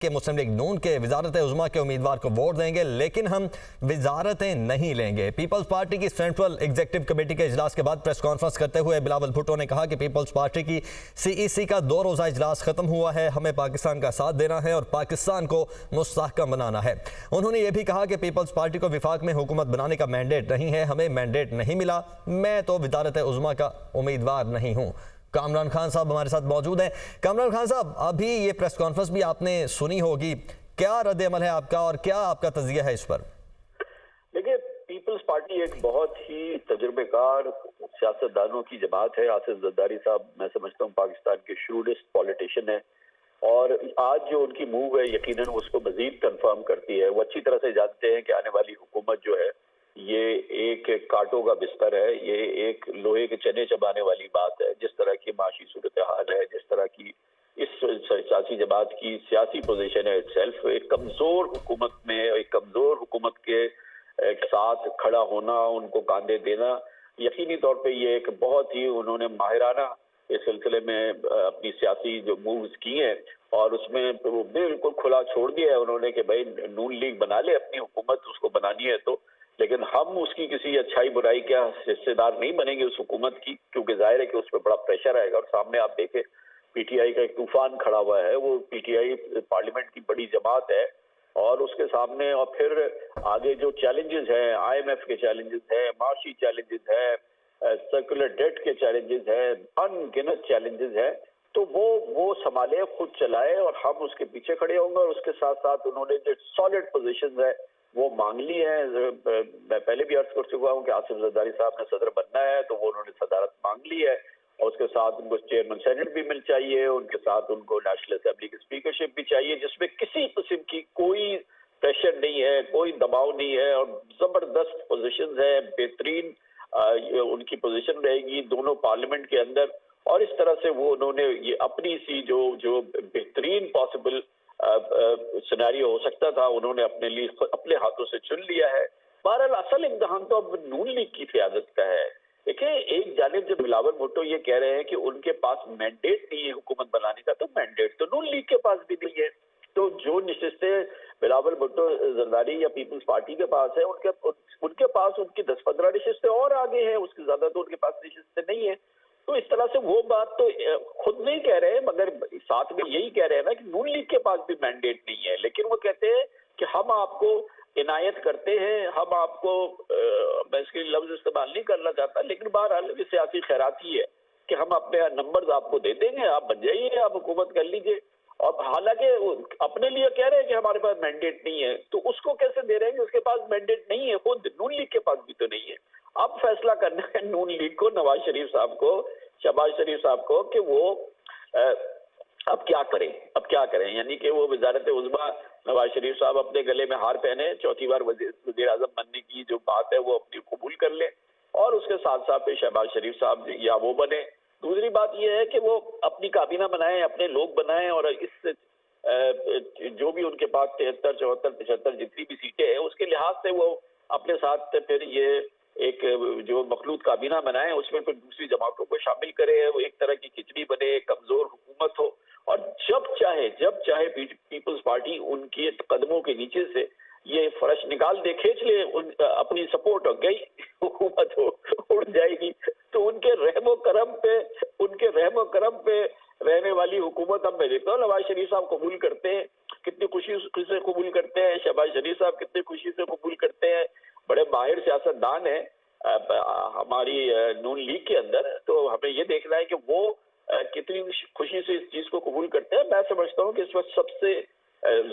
کہ مسلم لیگ نون کے وزارت عظمیٰ کے امیدوار کو ووٹ دیں گے لیکن ہم وزارتیں نہیں لیں گے۔ پیپلز پارٹی کی سینٹرل ایگزیکٹو کمیٹی کے اجلاس کے بعد پریس کانفرنس کرتے ہوئے بلاول بھٹو نے کہا کہ پیپلز پارٹی کی سی ای سی کا 2 روزہ اجلاس ختم ہوا ہے، ہمیں پاکستان کا ساتھ دینا ہے اور پاکستان کو مستحکم بنانا ہے۔ انہوں نے یہ بھی کہا کہ پیپلز پارٹی کو وفاق میں حکومت بنانے کا مینڈیٹ نہیں ہے، ہمیں مینڈیٹ نہیں ملا، میں تو وزارت عظمیٰ کا امیدوار نہیں ہوں۔ کامران خان صاحب ہمارے ساتھ موجود ہیں۔ کامران خان صاحب، ابھی یہ پریس کانفرنس بھی آپ نے سنی ہوگی، کیا رد عمل ہے آپ کا اور کیا آپ کا تجزیہ ہے اس پر؟ دیکھیے، پیپلز پارٹی ایک بہت ہی تجربے کار سیاستدانوں کی جماعت ہے۔ آصف زرداری صاحب میں سمجھتا ہوں پاکستان کے شروڈسٹ پولیٹیشین ہے، اور آج جو ان کی موو ہے یقیناً اس کو مزید کنفرم کرتی ہے۔ وہ اچھی طرح سے جانتے ہیں کہ آنے والی حکومت جو ہے یہ ایک کانٹوں کا بستر ہے، یہ ایک لوہے کے چنے چبانے والی بات ہے۔ جس طرح کی معاشی صورتحال ہے، جس طرح کی اس سیاسی جماعت کی سیاسی پوزیشن ہے اٹسیلف، ایک کمزور حکومت میں، ایک کمزور حکومت کے ساتھ کھڑا ہونا، ان کو کاندھے دینا، یقینی طور پہ یہ ایک بہت ہی انہوں نے ماہرانہ اس سلسلے میں اپنی سیاسی جو مووز کی ہیں، اور اس میں بالکل کھلا چھوڑ دیا ہے انہوں نے کہ بھائی نون لیگ بنا لے اپنی حکومت، اس کو بنانی ہے تو، لیکن ہم اس کی کسی اچھائی برائی کا حصے دار نہیں بنیں گے اس حکومت کی، کیونکہ ظاہر ہے کہ اس پہ بڑا پریشر آئے گا۔ اور سامنے آپ دیکھیں پی ٹی آئی کا ایک طوفان کھڑا ہوا ہے، وہ پی ٹی آئی پارلیمنٹ کی بڑی جماعت ہے، اور اس کے سامنے اور پھر آگے جو چیلنجز ہیں، آئی ایم ایف کے چیلنجز ہیں، معاشی چیلنجز ہیں، سرکولر ڈیٹ کے چیلنجز ہیں، ان گنت چیلنجز ہیں، تو وہ سنبھالے، خود چلائے، اور ہم اس کے پیچھے کھڑے ہوں گے۔ اور اس کے ساتھ ساتھ انہوں نے جو سالڈ پوزیشنز ہے وہ مانگ لی ہیں۔ میں پہلے بھی عرض کر چکا ہوں کہ آصف زرداری صاحب نے صدر بننا ہے تو وہ انہوں نے صدارت مانگ لی ہے، اور اس کے ساتھ ان کو چیئرمین سینٹ بھی مل چاہیے، ان کے ساتھ ان کو نیشنل اسمبلی کی اسپیکرشپ بھی چاہیے، جس میں کسی قسم کی کوئی پریشر نہیں ہے، کوئی دباؤ نہیں ہے، اور زبردست پوزیشنز ہے، بہترین ان کی پوزیشن رہے گی دونوں پارلیمنٹ کے اندر۔ اور اس طرح سے وہ انہوں نے یہ اپنی سی جو بہترین پاسبل سینیریو ہو سکتا تھا انہوں نے اپنے لیے اپنے ہاتھوں سے چن لیا ہے۔ بہرحال اصل امتحان تو اب نون لیگ کی قیادت کا ہے۔ دیکھیں، ایک جانب جب بلاول بھٹو یہ کہہ رہے ہیں کہ ان کے پاس مینڈیٹ نہیں ہے حکومت بنانے کا، تو مینڈیٹ تو نون لیگ کے پاس بھی نہیں ہے۔ تو جو نشستیں بلاول بھٹو زرداری یا پیپلز پارٹی کے پاس ہے، ان کے پاس ان کی 10-15 نشستیں اور آگے ہیں، اس کے زیادہ تو ان کے پاس نشستیں نہیں ہیں۔ تو اس طرح سے وہ بات تو خود نہیں کہہ رہے، مگر ساتھ میں یہی کہہ رہے ہیں نا کہ نون لیگ کے پاس بھی مینڈیٹ نہیں ہے، لیکن وہ کہتے ہیں کہ ہم آپ کو عنایت کرتے ہیں، ہم آپ کو، میں اس کے لفظ استعمال نہیں کرنا چاہتا، لیکن بہرحال یہ سیاسی خیرات ہی ہے کہ ہم اپنے نمبرز آپ کو دے دیں گے، آپ بن جائیے، آپ حکومت کر لیجئے۔ اور حالانکہ اپنے لیے کہہ رہے ہیں کہ ہمارے پاس مینڈیٹ نہیں ہے، تو اس کو کیسے دے رہے ہیں کہ اس کے پاس مینڈیٹ نہیں ہے؟ خود نون لیگ کے پاس بھی تو نہیں ہے۔ اب فیصلہ کرنا ہے نون لیگ کو، نواز شریف صاحب کو، شہباز شریف صاحب کو، کہ وہ اب کیا کریں، یعنی کہ وہ وزارت عظمیٰ نواز شریف صاحب اپنے گلے میں ہار پہنے، چوتھی بار وزیر اعظم بننے کی جو بات ہے وہ اپنی قبول کر لیں، اور اس کے ساتھ ساتھ پہ شہباز شریف صاحب یا وہ بنے۔ دوسری بات یہ ہے کہ وہ اپنی کابینہ بنائیں، اپنے لوگ بنائیں، اور اس سے جو بھی ان کے پاس 73, 74, 75 جتنی بھی سیٹیں ہیں اس کے لحاظ سے وہ اپنے ساتھ پھر یہ ایک جو مخلوط کابینہ بنائیں، اس میں پھر دوسری جماعتوں کو شامل کرے، وہ ایک طرح کی کھچڑی بنے، کمزور حکومت ہو، اور جب چاہے پیپلز پارٹی ان کے قدموں کے نیچے سے یہ فرش نکال دے، کھینچ لے اپنی سپورٹ، ہو گئی حکومت اڑ جائے گی۔ تو ان کے رحم و کرم پہ رہنے والی حکومت اب میں دیکھتا ہوں نواز شریف صاحب قبول کرتے ہیں، کتنی خوشی سے قبول کرتے ہیں، شہباز شریف صاحب کتنی خوشی سے قبول کرتے ہیں، بڑے ماہر سیاستدان ہیں ہماری نون لیگ کے اندر، تو ہمیں یہ دیکھنا ہے کہ وہ کتنی خوشی سے اس چیز کو قبول کرتے ہیں۔ میں سمجھتا ہوں کہ اس وقت سب سے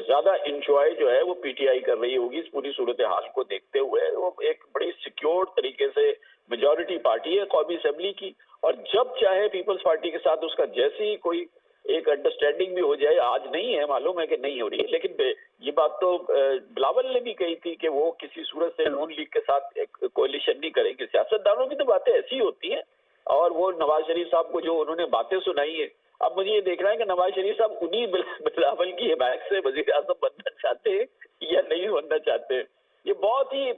زیادہ انجوائے جو ہے وہ پی ٹی آئی کر رہی ہوگی اس پوری صورتحال کو دیکھتے ہوئے۔ وہ ایک بڑی سیکیور طریقے سے میجورٹی پارٹی ہے قومی اسمبلی کی، اور جب چاہے پیپلز پارٹی کے ساتھ اس کا جیسی کوئی ایک انڈرسٹینڈنگ بھی ہو جائے، آج نہیں ہے، معلوم ہے کہ نہیں ہو رہی ہے، لیکن یہ بات تو بلاول نے بھی کہی تھی کہ وہ کسی صورت سے نون لیگ کے ساتھ ایک کولیشن نہیں کریں گے۔ سیاستدانوں کی تو باتیں ایسی ہوتی ہیں، اور وہ نواز شریف صاحب کو جو انہوں نے باتیں سنائی ہیں، اب مجھے یہ دیکھنا ہے کہ نواز شریف صاحب انہی بلاول کی حمایت سے وزیر اعظم بننا چاہتے ہیں یا نہیں بننا چاہتے ہیں۔ یہ بہت ہی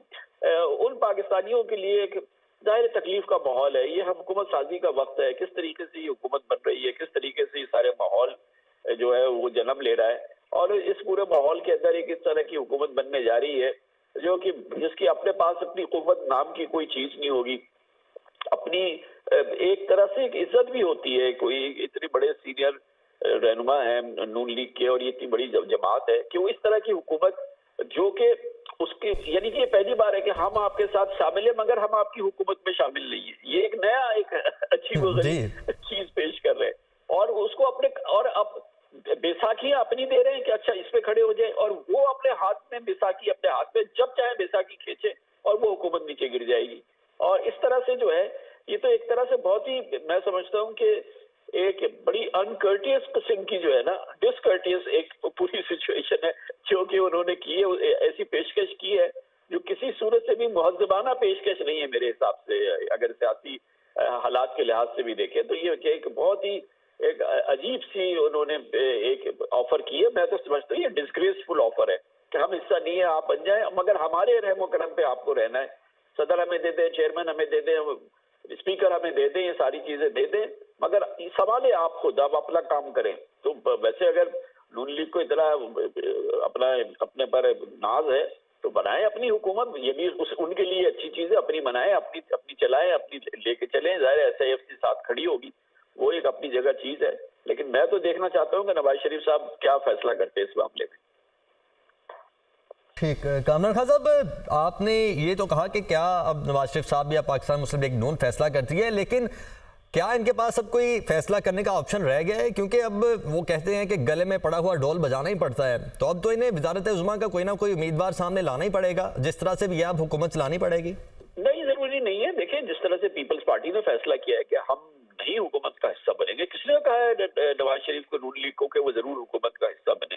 ان پاکستانیوں کے لیے ایک ظاہر تکلیف کا ماحول ہے۔ یہ حکومت سازی کا وقت ہے، کس طریقے سے یہ حکومت بن رہی ہے، کس طریقے سے یہ سارے ماحول جو ہے وہ جنم لے رہا ہے، اور اس پورے ماحول کے اندر ایک اس طرح کی حکومت بننے جا رہی ہے جو کہ جس کی اپنے پاس اپنی قوت نام کی کوئی چیز نہیں ہوگی، اپنی ایک طرح سے ایک عزت بھی ہوتی ہے، کوئی اتنے بڑے سینئر رہنما ہیں نون لیگ کے اور یہ اتنی بڑی جماعت ہے کہ وہ اس طرح کی حکومت جو کہ اس کی یعنی کہ یہ پہلی بار ہے کہ ہم آپ کے ساتھ شامل ہیں مگر ہم آپ کی حکومت میں شامل نہیں ہیں، یہ ایک نیا ایک عجیب و غریب چیز پیش کر رہے ہیں اور اس کو اپنے اور اب بیساکھیاں اپنی دے رہے ہیں کہ اچھا اس پہ کھڑے ہو جائیں اور وہ اپنے ہاتھ میں بیساکھی اپنے ہاتھ میں جب چاہے بیساکھی کھینچے اور وہ حکومت نیچے گر جائے گی. اور اس طرح سے جو ہے یہ تو ایک طرح سے بہت ہی میں سمجھتا ہوں کہ ایک بڑی انکرٹیس قسم کی جو ہے نا ڈسکرٹیس ایک پوری سچویشن ہے جو کہ انہوں نے کی ہے، ایسی پیشکش کی ہے جو کسی صورت سے بھی مہذبانہ پیشکش نہیں ہے میرے حساب سے. اگر سیاسی حالات کے لحاظ سے بھی دیکھیں تو یہ کہ ایک بہت ہی ایک عجیب سی انہوں نے ایک آفر کی ہے. میں تو سمجھتا ہوں یہ ڈسگریسفل آفر ہے کہ ہم حصہ نہیں ہے آپ بن جائیں مگر ہمارے رحم و کرم پہ آپ کو رہنا ہے، صدر ہمیں دے دیں، چیئرمین ہمیں دے دیں، اسپیکر ہمیں دے دیں، یہ ساری چیزیں دے دیں مگر سنبھالیں آپ خود، آپ اپنا کام کریں. تو ویسے اگر نون لیگ کو اتنا اپنے پر ناز ہے تو بنائیں اپنی حکومت، یہ بھی ان کے لیے اچھی چیز ہے، اپنی بنائیں، اپنی چلائیں، اپنی لے کے چلیں. ظاہر ایس آئی ایف کے ساتھ کھڑی ہوگی، وہ ایک اپنی جگہ چیز ہے، لیکن میں تو دیکھنا چاہتا ہوں کہ نواز شریف صاحب کیا فیصلہ کرتے ہیں اس معاملے میں. ٹھیک، کامران خان صاحب آپ نے یہ تو کہا کہ کیا اب نواز شریف صاحب یا پاکستان مسلم لیگ نون فیصلہ کرتی ہے، لیکن کیا ان کے پاس اب کوئی فیصلہ کرنے کا آپشن رہ گیا ہے؟ کیونکہ اب وہ کہتے ہیں کہ گلے میں پڑا ہوا ڈول بجانا ہی پڑتا ہے، تو اب تو انہیں وزارت عظمیٰ کا کوئی نہ کوئی امیدوار سامنے لانا ہی پڑے گا، جس طرح سے بھی اب حکومت چلانی پڑے گی. نہیں، ضروری نہیں ہے. دیکھیں جس طرح سے پیپلز پارٹی نے فیصلہ کیا ہے کہ ہم نہیں حکومت کا حصہ بنیں گے، کس نے کہا ہے نواز شریف کو نون لیگ کو کہ وہ ضرور حکومت کا حصہ بنے؟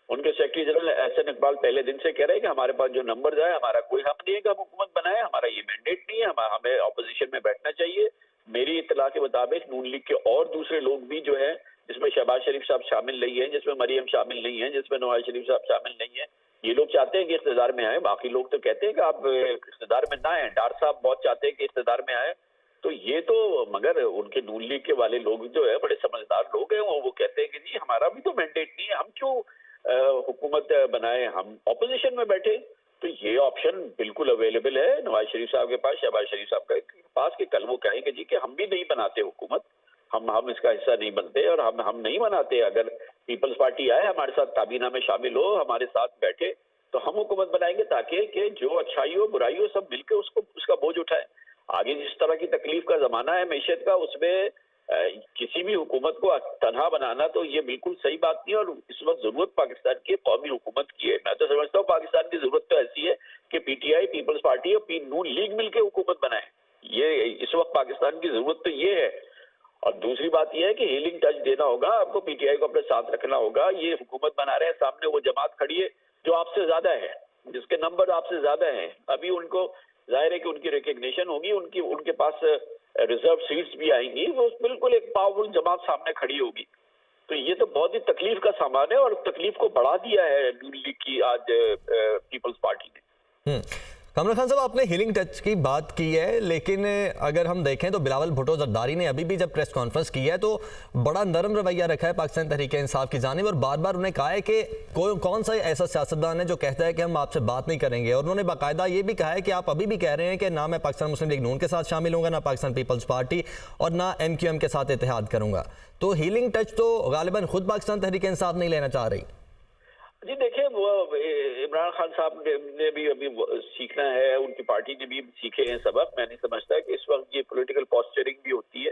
ان کے سیکرٹری جنرل احسن اقبال پہلے دن سے کہہ رہے ہیں کہ ہمارے پاس جو نمبرز آئے ہمارا کوئی حق نہیں ہے کہ ہم حکومت بنائیں، ہمارا یہ مینڈیٹ نہیں ہے، ہمیں اپوزیشن میں بیٹھنا چاہیے. میری اطلاع کے مطابق نون لیگ کے اور دوسرے لوگ بھی جو ہیں جس میں شہباز شریف صاحب شامل نہیں ہیں، جس میں مریم شامل نہیں ہیں، جس میں نواز شریف صاحب شامل نہیں ہیں، یہ لوگ چاہتے ہیں کہ اقتدار میں آئیں. باقی لوگ تو کہتے ہیں کہ آپ اقتدار میں نہ آئیں. ڈار صاحب بہت چاہتے ہیں کہ اقتدار میں آئیں. تو یہ تو مگر ان کے نون لیگ کے والے لوگ جو ہے بڑے سمجھدار لوگ ہیں، وہ کہتے ہیں کہ جی ہمارا بھی تو مینڈیٹ نہیں ہے، ہم کیوں حکومت بنائیں، ہم اپوزیشن میں بیٹھے. تو یہ آپشن بالکل اویلیبل ہے نواز شریف صاحب کے پاس، شہباز شریف صاحب کے پاس، کہ کل وہ کہیں کہ جی کہ ہم بھی نہیں بناتے حکومت، ہم اس کا حصہ نہیں بنتے اور ہم نہیں بناتے. اگر پیپلز پارٹی آئے ہمارے ساتھ کابینہ میں شامل ہو، ہمارے ساتھ بیٹھے تو ہم حکومت بنائیں گے تاکہ کہ جو اچھائی ہو برائی ہو سب مل کے اس کا بوجھ اٹھائیں. آگے جس طرح کی تکلیف کا زمانہ ہے معیشت کا، اس میں کسی بھی حکومت کو تنہا بنانا تو یہ بالکل صحیح بات نہیں ہے. اور اس وقت ضرورت پاکستان کی قومی حکومت کی ہے. میں تو سمجھتا ہوں پاکستان کی ضرورت تو ایسی ہے کہ پی ٹی آئی، پیپلز پارٹی اور نون لیگ مل کے حکومت بنائیں. یہ اس وقت پاکستان کی ضرورت تو یہ ہے. اور دوسری بات یہ ہے کہ ہیلنگ ٹچ دینا ہوگا آپ کو، پی ٹی آئی کو اپنے ساتھ رکھنا ہوگا. یہ حکومت بنا رہے ہیں، سامنے وہ جماعت کھڑی ہے جو آپ سے زیادہ ہے، جس کے نمبر آپ سے زیادہ ہیں. ابھی ان کو ظاہر ہے کہ ان کی ریکگنیشن ہوگی، ان کے پاس ریزرو سیٹس بھی آئیں گی، وہ بالکل ایک پاورفل جماعت سامنے کھڑی ہوگی. تو یہ تو بہت ہی تکلیف کا سامان ہے اور تکلیف کو بڑھا دیا ہے نون لیگ کی آج پیپلز پارٹی نے. کامران خان صاحب آپ نے ہیلنگ ٹچ کی بات کی ہے، لیکن اگر ہم دیکھیں تو بلاول بھٹو زرداری نے ابھی بھی جب پریس کانفرنس کی ہے تو بڑا نرم رویہ رکھا ہے پاکستان تحریک انصاف کی جانب، اور بار بار انہیں کہا ہے کہ کون سا ایسا سیاستدان ہے جو کہتا ہے کہ ہم آپ سے بات نہیں کریں گے. اور انہوں نے باقاعدہ یہ بھی کہا ہے کہ آپ ابھی بھی کہہ رہے ہیں کہ نہ میں پاکستان مسلم لیگ نون کے ساتھ شامل ہوں گا، نہ پاکستان پیپلز پارٹی، اور نہ ایم کیو ایم کے ساتھ اتحاد کروں گا. تو ہیلنگ ٹچ تو غالباً خود پاکستان تحریک انصاف نہیں لینا چاہ رہی. جی دیکھیں، وہ عمران خان صاحب نے بھی ابھی سیکھنا ہے، ان کی پارٹی نے بھی سیکھے ہیں سبق. میں نہیں سمجھتا کہ اس وقت یہ پولیٹیکل پوسچرنگ بھی ہوتی ہے.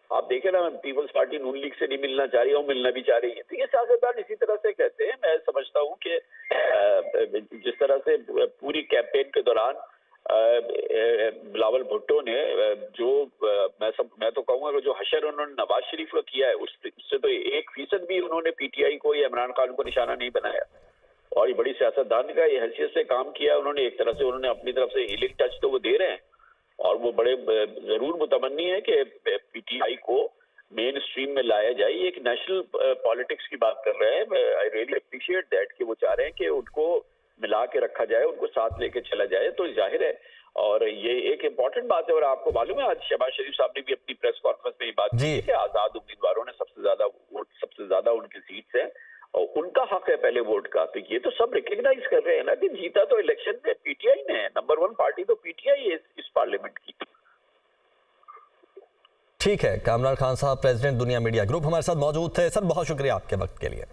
آپ دیکھیں نا، پیپلز پارٹی نون لیگ سے نہیں ملنا چاہ رہی ہے، وہ ملنا بھی چاہ رہی ہے. تو یہ سیاستدان اسی طرح سے کہتے ہیں. میں سمجھتا ہوں کہ جس طرح سے پوری کیمپین کے دوران بلاول بھٹو نے جو میں تو کہوں گا کہ جو حشر انہوں نے نواز شریف کو کیا ہے، اس سے تو 1% بھی انہوں نے پی ٹی آئی کو یا عمران خان کو نشانہ نہیں بنایا. اور یہ بڑی سیاستدان کا یہ حیثیت سے کام کیا انہوں نے. ایک طرح سے انہوں نے اپنی طرف سے ہیلنگ ٹچ تو وہ دے رہے ہیں، اور وہ بڑے ضرور متمنی ہے کہ پی ٹی آئی کو مین اسٹریم میں لایا جائے. یہ ایک نیشنل پالیٹکس کی بات کر رہے ہیں. آئی ریئلی اپریشیٹ دیٹ کہ وہ چاہ رہے ہیں کہ ان کو ملا کے رکھا جائے، ان کو ساتھ لے کے چلا جائے. تو ظاہر ہے، اور یہ ایک امپورٹنٹ بات ہے. اور آپ کو معلوم ہے آج شہباز شریف صاحب نے بھی اپنی پریس کانفرنس میں یہ بات کی کہ آزاد امیدواروں نے سب سے زیادہ ان کی سیٹس ہیں. اور ان کا حق ہے پہلے ووٹ کا. تو یہ تو سب ریکگنائز کر رہے ہیں نا کہ جیتا تو الیکشن میں پی ٹی آئی نے ہے. نمبر 1 پارٹی تو پی ٹی آئی ہے اس پارلیمنٹ کی. ٹھیک ہے، کامران خان صاحب پریزیڈنٹ دنیا میڈیا گروپ ہمارے ساتھ موجود تھے. سر بہت شکریہ آپ کے وقت کے لیے.